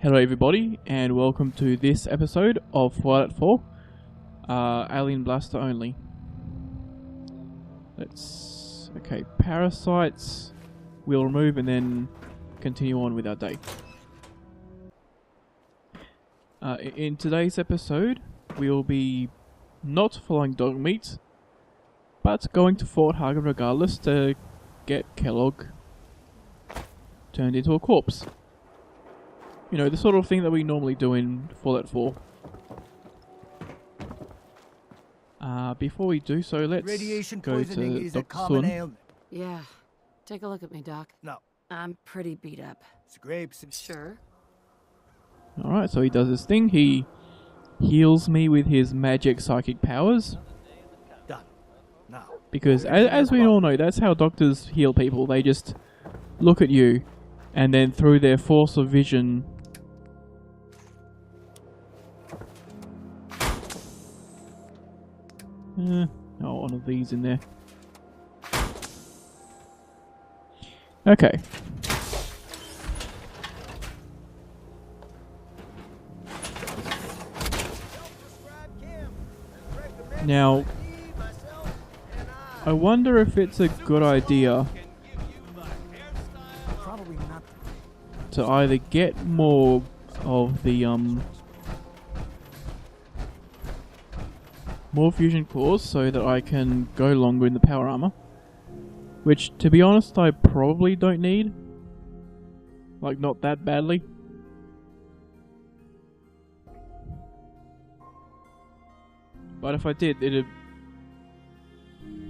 Hello everybody, and welcome to this episode of Fallout 4, Alien Blaster only. Okay, parasites we'll remove and then continue on with our day. In today's episode, we'll be not following dog meat, but going to Fort Hagen regardless to get Kellogg turned into a corpse. You know, the sort of thing that we normally do in Fallout 4. Before we do so, let's Radiation go poisoning to is a Dr. common Sun. ailment. Yeah. Take a look at me, Doc. No, I'm pretty beat up. scrapes and Sure. Alright, so he does his thing. He heals me with his magic psychic powers. done. Now, Because, as we all know, that's how doctors heal people. They just look at you, and then through their force of vision... one of these in there. Okay. Now, I wonder if it's a good idea probably not. to either get more of the more fusion cores so that I can go longer in the power armor, which, to be honest, I probably don't need. Like, not that badly. But if I did, it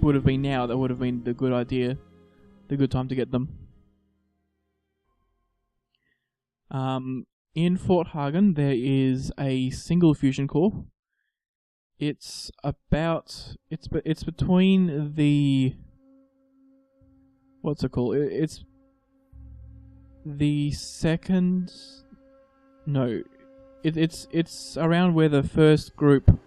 would have been now. That would have been the good idea, the good time to get them. In Fort Hagen, there is a single fusion core. It's between the... what's it called? It's the second... No. It's around where the first group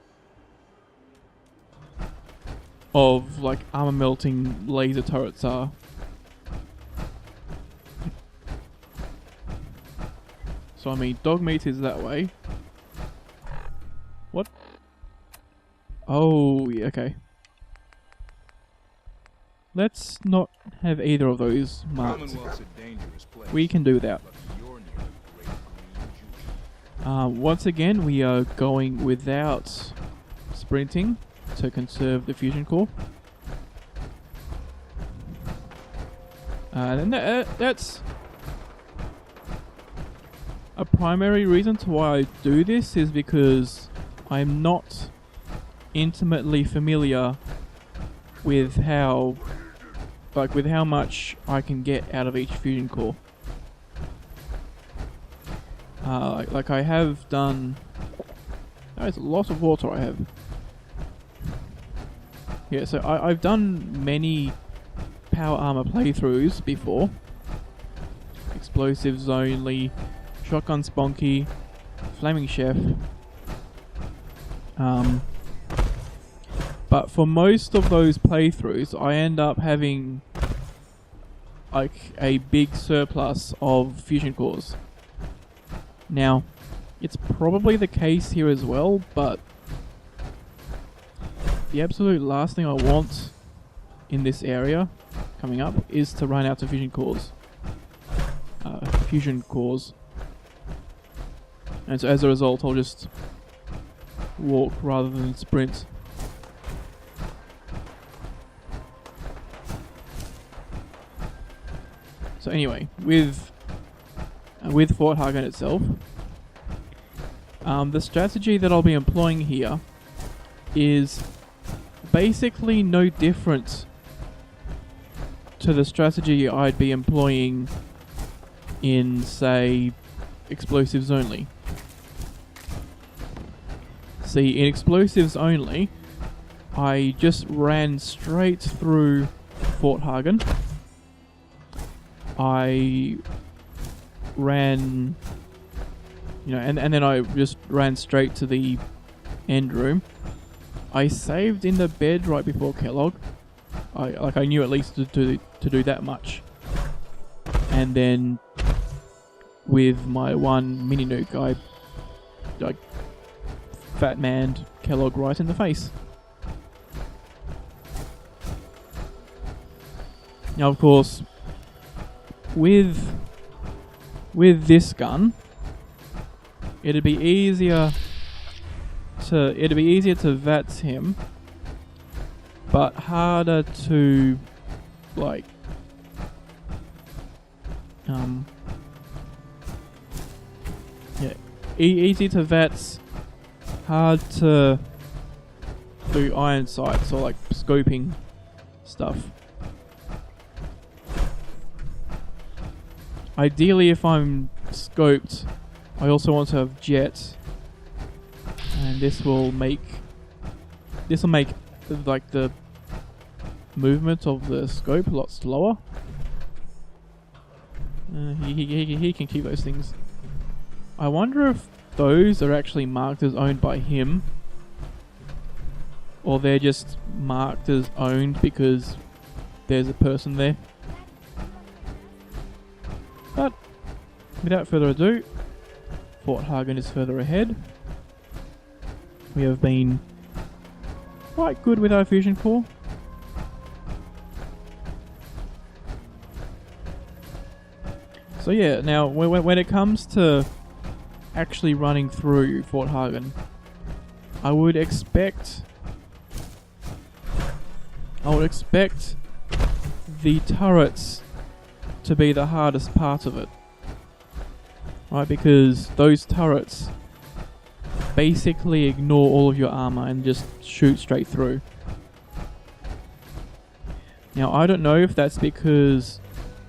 of, like, armor-melting laser turrets are. So, I mean, dog meat is that way. What? Oh, yeah, okay. Let's not have either of those marked. We can do without. Once again, we are going without sprinting to conserve the fusion core. And that's a primary reason to why I do this, is because I'm not intimately familiar with how much I can get out of each fusion core. Like I have done... There's a lot of water I have. Yeah, so I've done many power armor playthroughs before. Explosives only, shotgun spunky, flaming chef. But for most of those playthroughs, I end up having like a big surplus of fusion cores. Now, it's probably the case here as well, but the absolute last thing I want in this area coming up is to run out of fusion cores. And so as a result, I'll just walk rather than sprint. So anyway, with Fort Hagen itself, the strategy that I'll be employing here is basically no different to the strategy I'd be employing in, say, explosives only. See, in explosives only, I just ran straight through Fort Hagen. I ran, and then I just ran straight to the end room. I saved in the bed right before Kellogg. I knew at least to do that much. And then with my one mini nuke, I like fat manned Kellogg right in the face. Now, of course, with this gun, it'd be easier to VATS him, but harder to like easy to VATS, hard to do iron sights or like scoping stuff. Ideally, if I'm scoped, I also want to have jet, and this will make like the movement of the scope a lot slower. He can keep those things. I wonder if those are actually marked as owned by him, or they're just marked as owned because there's a person there. But without further ado, Fort Hagen is further ahead. We have been quite good with our fusion core. So yeah, now when it comes to actually running through Fort Hagen, I would expect the turrets to be the hardest part of it, right? Because those turrets basically ignore all of your armor and just shoot straight through. Now, I don't know if that's because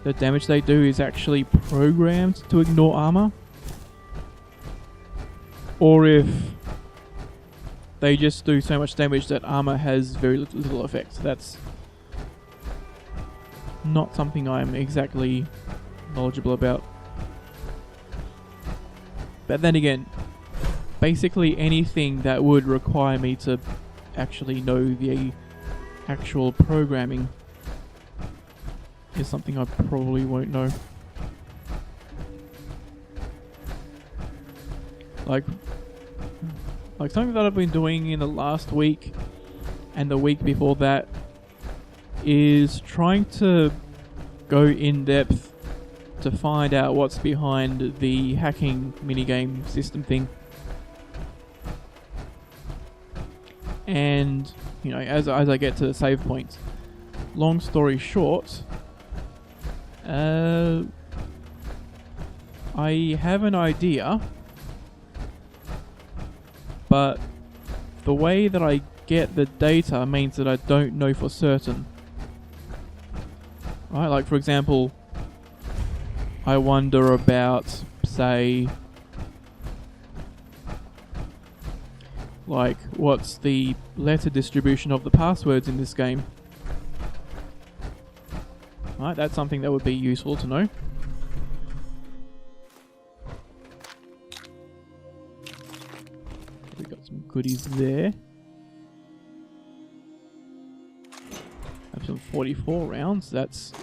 the damage they do is actually programmed to ignore armor, or if they just do so much damage that armor has very little effect. That's not something I'm exactly knowledgeable about. But then again, basically anything that would require me to actually know the actual programming is something I probably won't know. Like something that I've been doing in the last week and the week before that is trying to go in depth to find out what's behind the hacking minigame system thing. And, you know, as I get to the save points, long story short, I have an idea, but the way that I get the data means that I don't know for certain. Right, like for example, I wonder about, say, like what's the letter distribution of the passwords in this game. Right, that's something that would be useful to know. We got some goodies there. Have some 44 rounds. That's...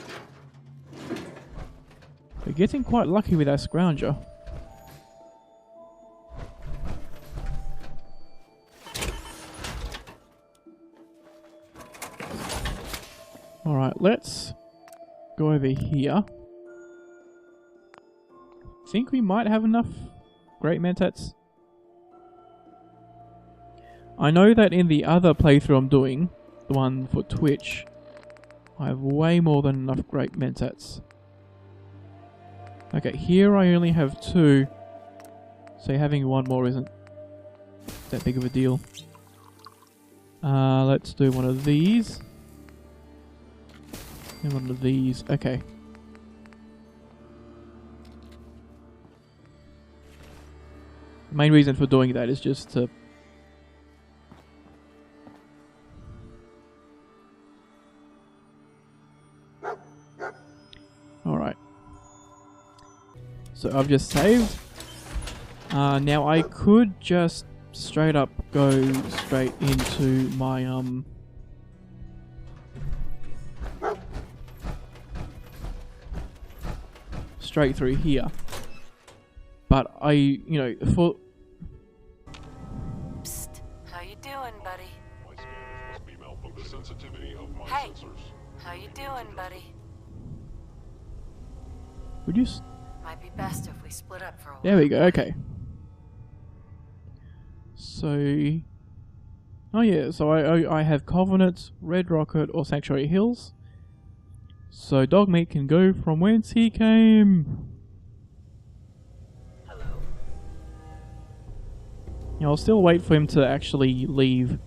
We're getting quite lucky with our scrounger. Alright, let's go over here. Think we might have enough great mentats. I know that in the other playthrough I'm doing, the one for Twitch, I have way more than enough great mentats. Okay, here I only have 2, so having one more isn't that big of a deal. Let's do one of these. And one of these. Okay. The main reason for doing that is just to... Alright. So I've just saved. Now I could just straight up go straight into my straight through here. But for Psst. How you doing, buddy? My scanners must be malfunctioning. The sensitivity of my Hey. sensors. How you doing, buddy? would you? Might be best if we split up for a while. There we go. Okay. So, oh yeah. So I have Covenant, Red Rocket, or Sanctuary Hills. So Dogmeat can go from whence he came. I'll still wait for him to actually leave,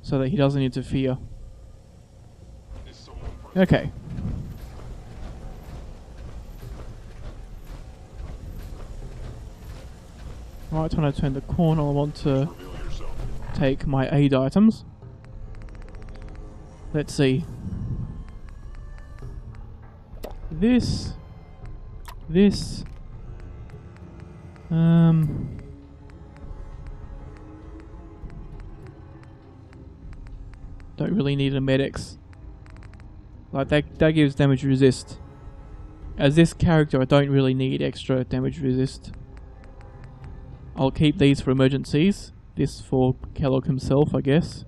so that he doesn't interfere. Is someone present? Okay. Right when I turn the corner, I want to Reveal yourself. take my aid items. Let's see. This. Don't really need a medics. Like that gives damage resist. As this character, I don't really need extra damage resist. I'll keep these for emergencies. This for Kellogg himself, I guess.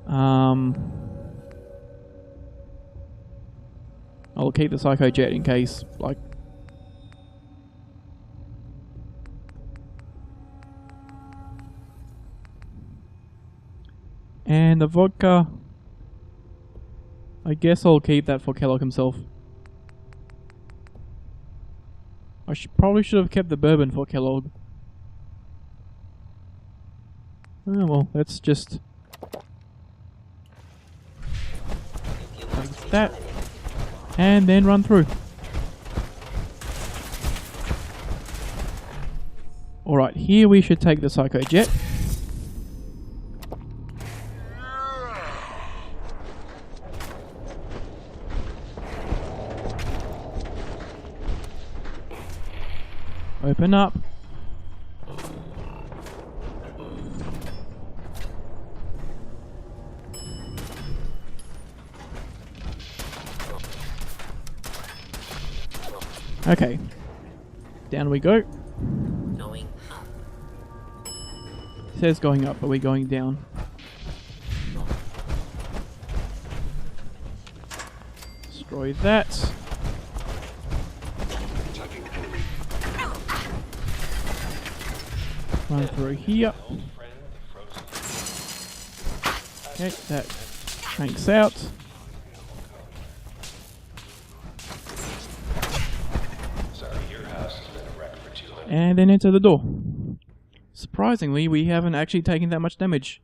I'll keep the Psycho Jet in case, like... And the vodka... I guess I'll keep that for Kellogg himself. I probably should have kept the bourbon for Kellogg. Oh well, let's just... like that. And then run through. Alright, here we should take the Psycho Jet. Open up. Okay. Down we go. Going up. It says going up, but we're going down. Destroy that. Attacking enemy. Run through here. Old friend, the frozen. Okay, that cranks out. Sorry, your house has been a wreck for 200. And then enter the door. Surprisingly, we haven't actually taken that much damage.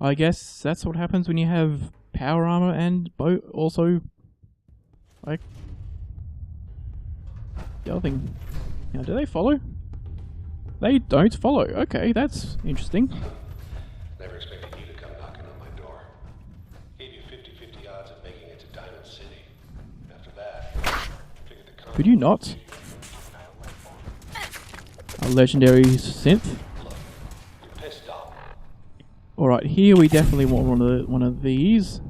I guess that's what happens when you have power armor and also, like, the other thing. Now, do they follow? They don't follow. Okay, that's interesting. Never expected you to come knocking on my door. Gave you 50-50 odds of making it to Diamond City. After that, figured the Could you not? A legendary synth. Look, you're pissed off. Alright, here we definitely want one of these.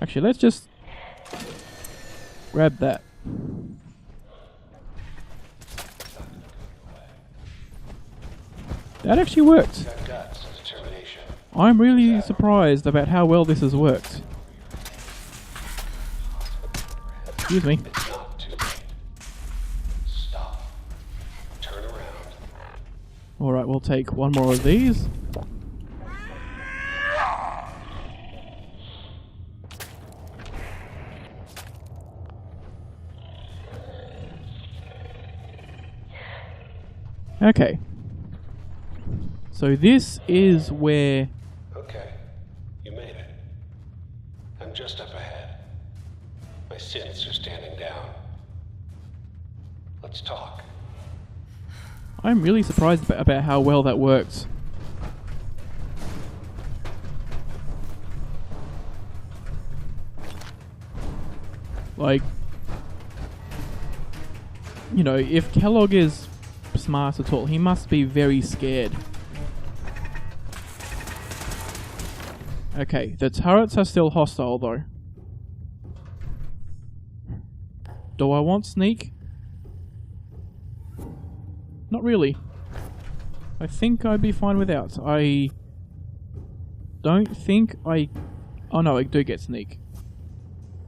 Actually, let's just grab that. That actually worked. Got guts, determination. I'm really surprised about how well this has worked. Excuse me. It's not too late. Stop. Turn around. Alright, we'll take one more of these. Okay. So this is where... Okay, you made it. I'm just up ahead. My synths are standing down. Let's talk. I'm really surprised about how well that worked. Like... You know, if Kellogg is smart at all, he must be very scared. Okay, the turrets are still hostile though. Do I want sneak? Not really. I think I'd be fine without. I don't think I... Oh no, I do get sneak.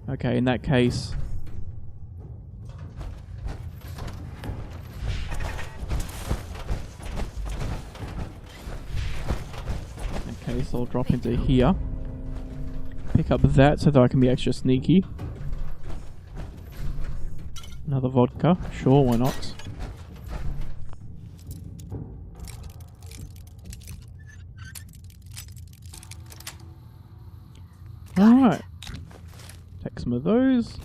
Okay, in that case... Okay, so I'll drop into here. Pick up that so that I can be extra sneaky. Another vodka. Sure, why not? Alright. Take some of those.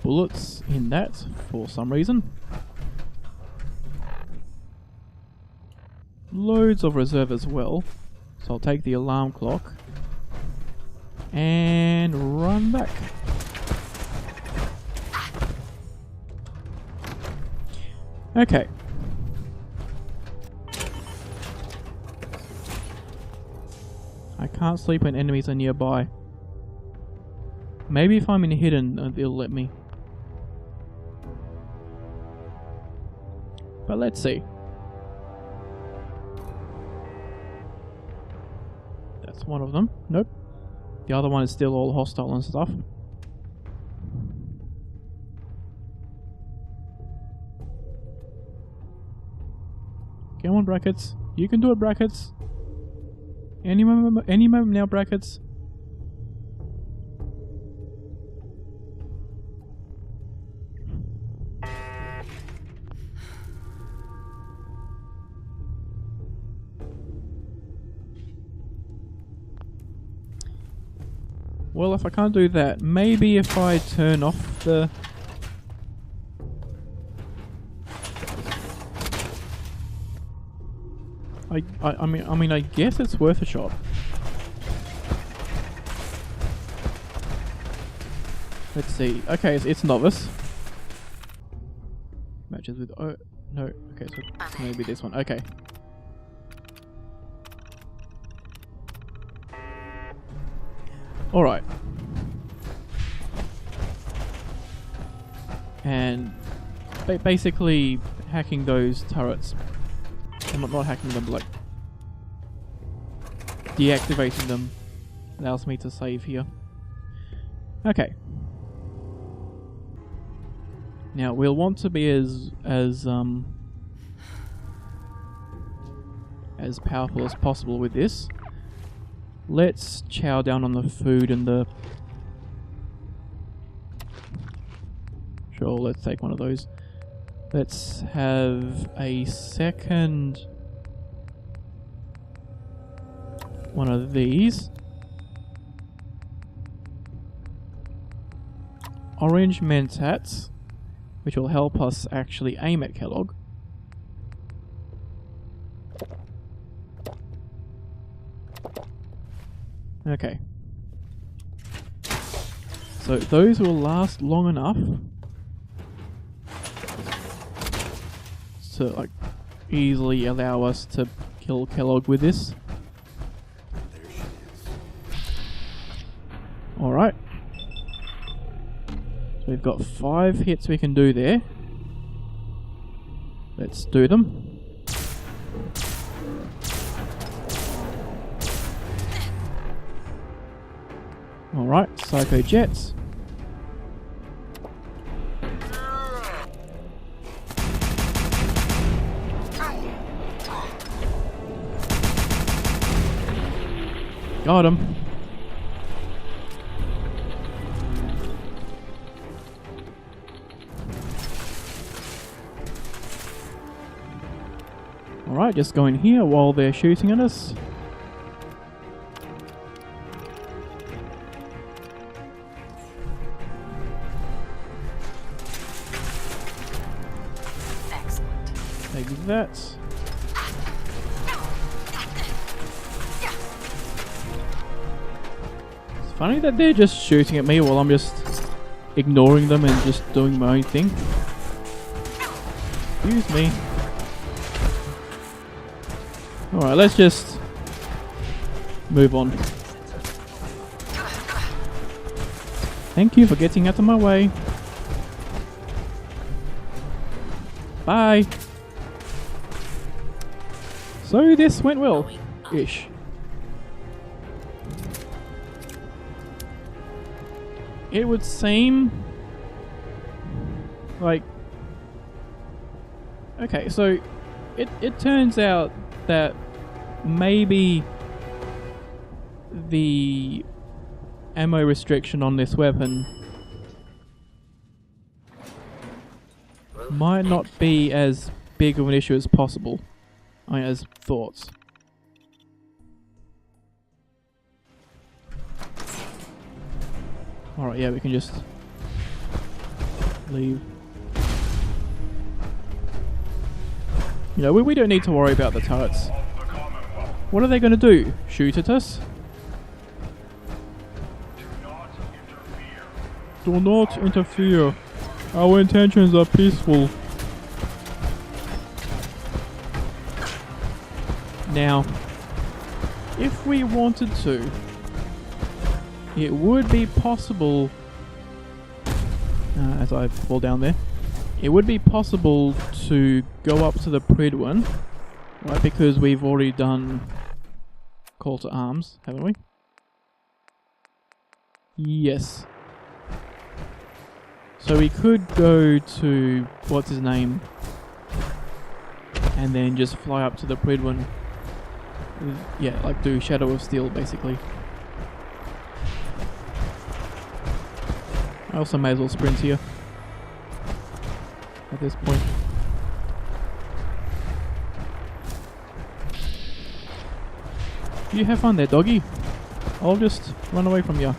Bullets in that for some reason. Loads of reserve as well. So I'll take the alarm clock. And run back. Okay. I can't sleep when enemies are nearby. Maybe if I'm in hidden, it'll let me. But let's see. That's one of them. Nope. The other one is still all hostile and stuff. Come on, brackets. You can do it, brackets. Any moment now, brackets. Well, if I can't do that, maybe if I turn off the... I mean, I guess it's worth a shot. Let's see. Okay, it's novice. Matches with... Oh, no. Okay, so maybe this one. Okay. Alright. And basically hacking those turrets. I'm not hacking them, like deactivating them allows me to save here. Okay. Now we'll want to be as powerful as possible with this. Let's chow down on the food and the... Sure, let's take one of those. Let's have a second... one of these. Orange mentats, which will help us actually aim at Kellogg. Okay. So those will last long enough to like easily allow us to kill Kellogg with this. Alright. So we've got 5 hits we can do there. Let's do them. Alright, Psycho Jets. Got him. Alright, just go in here while they're shooting at us. Take that. It's funny that they're just shooting at me while I'm just ignoring them and just doing my own thing. Excuse me. Alright, let's just move on. Thank you for getting out of my way. Bye. So this went well. Ish. It would seem like... Okay, so it turns out that maybe the ammo restriction on this weapon might not be as big of an issue as possible. I mean, as thoughts. Alright, yeah, we can just leave. You know, we don't need to worry about the turrets. What are they going to do? Shoot at us? Do not interfere. Our intentions are peaceful. Now, if we wanted to, it would be possible, as I fall down there, it would be possible to go up to the Pridwin, right, because we've already done Call to Arms, haven't we? Yes. So we could go to, what's his name, and then just fly up to the Pridwin. Yeah, like do Shadow of Steel, basically. I also may as well sprint here at this point. You have fun there, doggy. I'll just run away from you.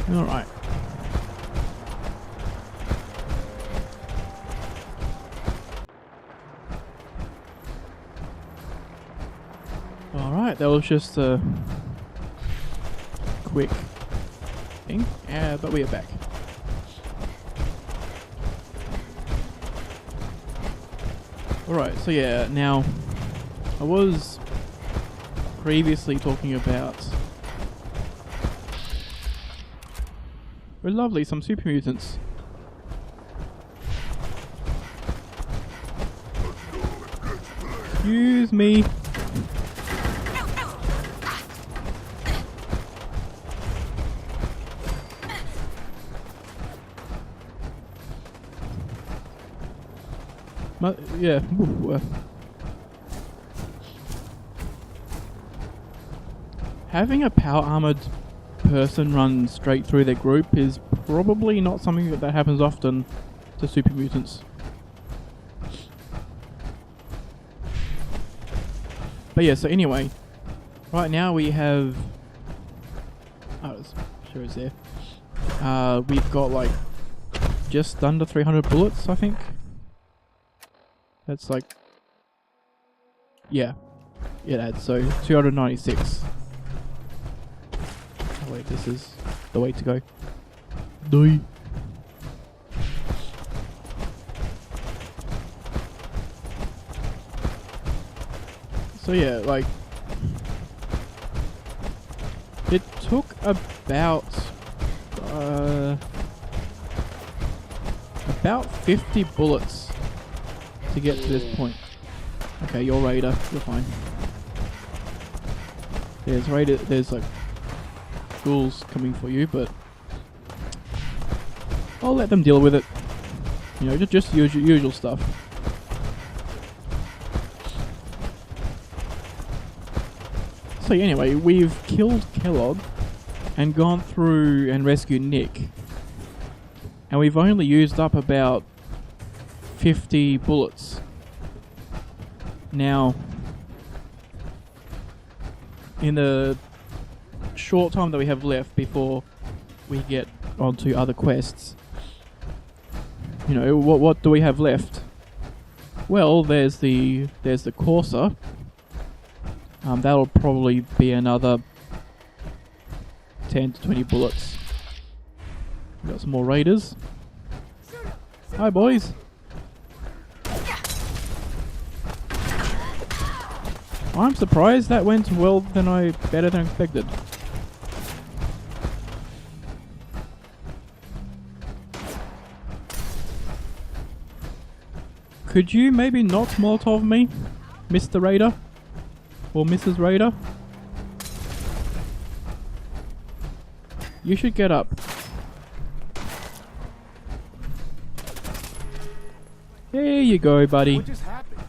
Alright. Alright, that was just a quick thing, but we are back. Alright, so yeah, now I was previously talking about lovely, some super mutants. Excuse me. Yeah. Having a power armored person run straight through their group is probably not something that happens often to super mutants. But yeah, so anyway, right now we have... Oh, sure it's there. We've got like just under 300 bullets, I think. That's like... Yeah. It adds, so 296. Oh wait, this is the way to go. Die. So yeah, like... It took about 50 bullets to get to this point. Okay, you're Raider, you're fine. There's Raider, there's like ghouls coming for you, but I'll let them deal with it. You know, just usual stuff. So anyway, we've killed Kellogg and gone through and rescued Nick. And we've only used up about 50 bullets. Now, in the short time that we have left before we get onto other quests, you know, what do we have left? Well, there's the Corsa. That'll probably be another 10 to 20 bullets. We've got some more raiders. Hi, boys. I'm surprised that went better than expected. Could you maybe not Molotov me, Mr. Raider? Or Mrs. Raider? You should get up. There you go, buddy. What just happened?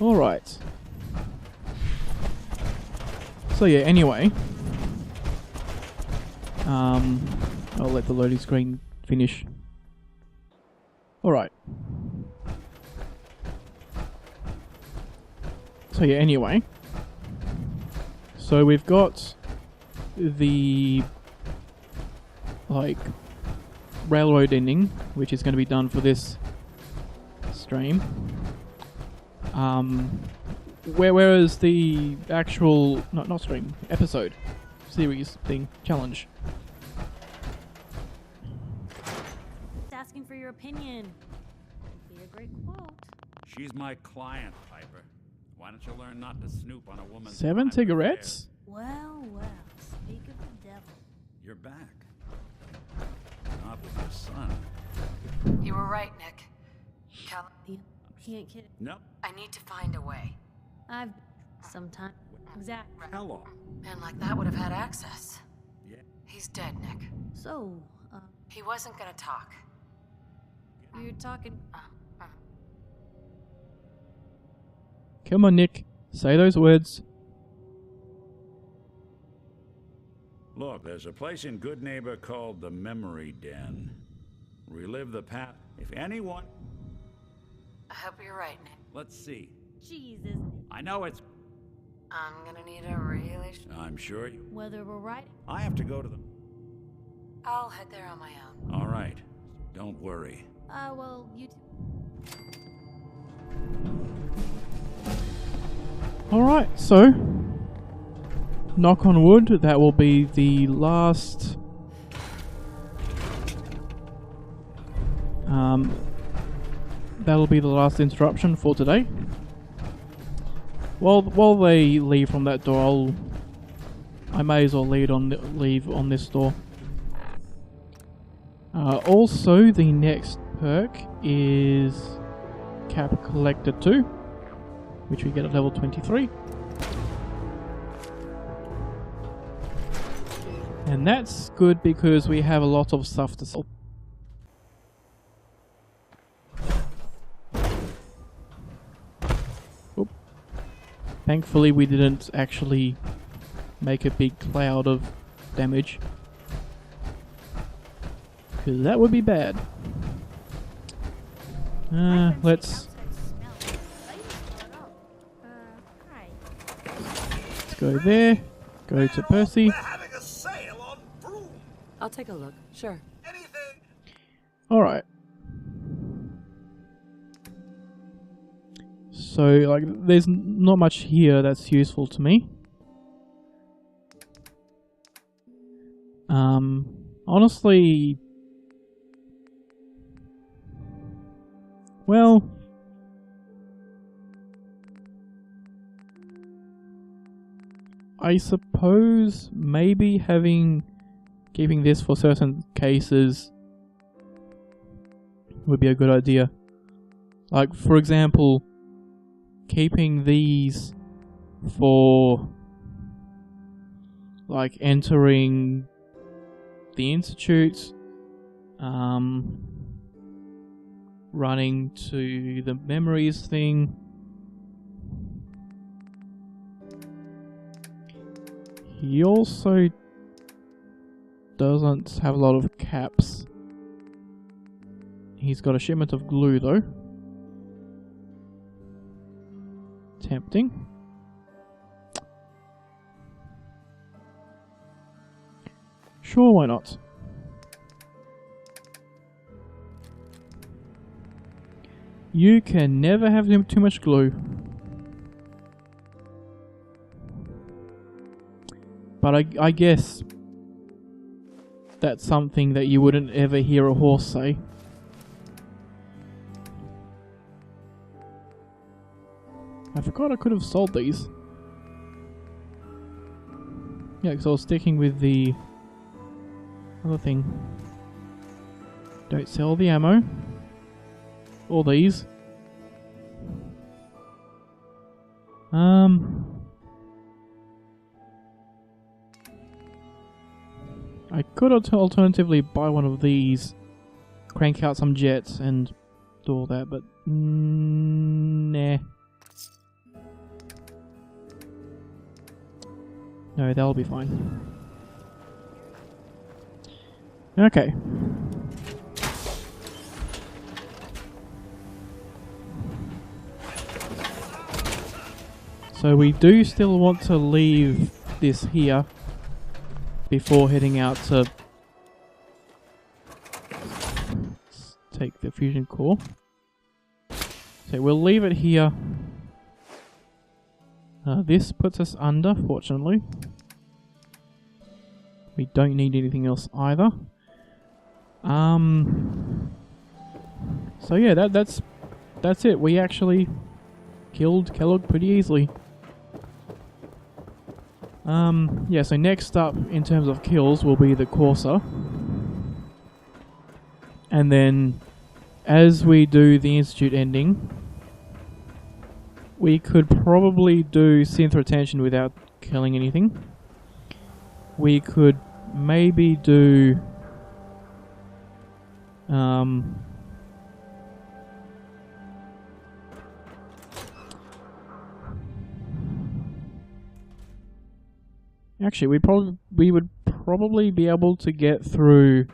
Alright. So yeah, anyway. I'll let the loading screen finish. Alright. So yeah, anyway. So we've got the railroad ending, which is going to be done for this stream. Whereas the actual not stream, episode, series thing, challenge. Asking for your opinion. Would be a great quote. She's my client, Piper. Why don't you learn not to snoop on a woman's 7 private cigarettes? Well, well, speak of the devil. affairs? You're back. Not with your son. You were right, Nick. He ain't kidding. Nope. I need to find a way. I've sometime. Exactly. Hello. Man like that would have had access. Yeah. He's dead, Nick. So, He wasn't gonna talk. you're talking. Come on, Nick. Say those words. Look, there's a place in Good Neighbor called the Memory Den. Relive the past. If anyone... I hope you're right, Nick. Let's see. Jesus. I know it's... I'm gonna need a really... I'm sure you... Whether we're right. I have to go to the... I'll head there on my own. All right. Don't worry. Well, you two. Alright, so knock on wood, that will be the last that'll be the last interruption for today. While they leave from that door, I may as well leave on this door. Also, the next perk is Cap Collector 2, which we get at level 23. And that's good because we have a lot of stuff to sell. Oop. Thankfully we didn't actually make a big cloud of damage, because that would be bad. Let's go there, go to Percy. I'll take a look. Sure. Alright. So, like, there's not much here that's useful to me. Honestly... Well... I suppose maybe keeping this for certain cases would be a good idea. Like, for example, keeping these for like entering the institute, running to the memories thing. He also doesn't have a lot of caps. He's got a shipment of glue though. Tempting. Sure, why not? You can never have too much glue. But I guess that's something that you wouldn't ever hear a horse say. I forgot I could have sold these. Yeah, because I was sticking with the other thing. Don't sell the ammo. Or these. I could alternatively buy one of these, crank out some jets and do all that, but nah. No, that'll be fine. Okay. So we do still want to leave this here before heading out to take the fusion core. So we'll leave it here. This puts us under, fortunately. We don't need anything else either. So yeah, that's it. We actually killed Kellogg pretty easily. Yeah, so next up in terms of kills will be the Courser. And then as we do the Institute ending, we could probably do Synth Retention without killing anything. We could maybe do actually, we would probably be able to get through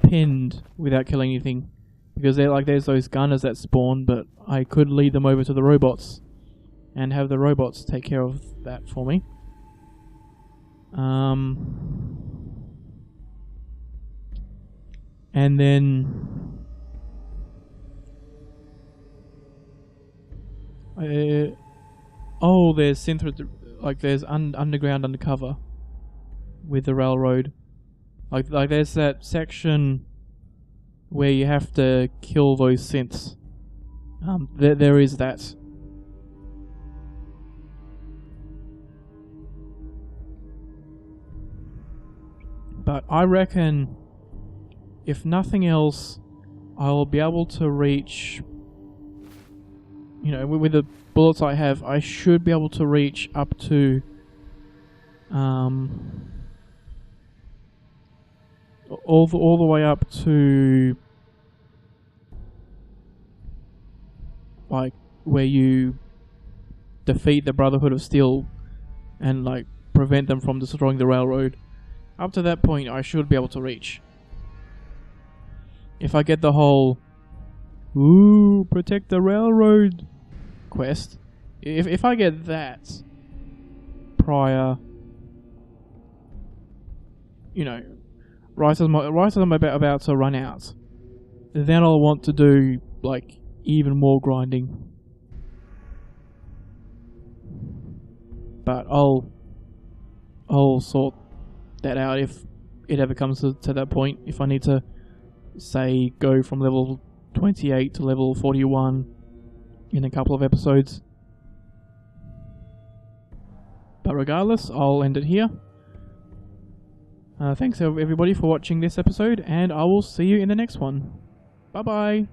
Pinned without killing anything, because there's those gunners that spawn. But I could lead them over to the robots and have the robots take care of that for me. And then oh, there's there's underground undercover with the railroad. Like there's that section where you have to kill those synths. There is that. But I reckon, if nothing else, I will be able to reach, you know, with the bullets I have, I should be able to reach up to all the way up to like where you defeat the Brotherhood of Steel and like prevent them from destroying the railroad. Up to that point I should be able to reach. If I get the whole protect the railroad quest, if I get that prior, you know, right as I'm about to run out, then I'll want to do like even more grinding. But I'll sort that out if it ever comes to that point. If I need to, say, go from level 28 to level 41 in a couple of episodes. But regardless, I'll end it here. Thanks everybody for watching this episode, and I will see you in the next one. Bye bye!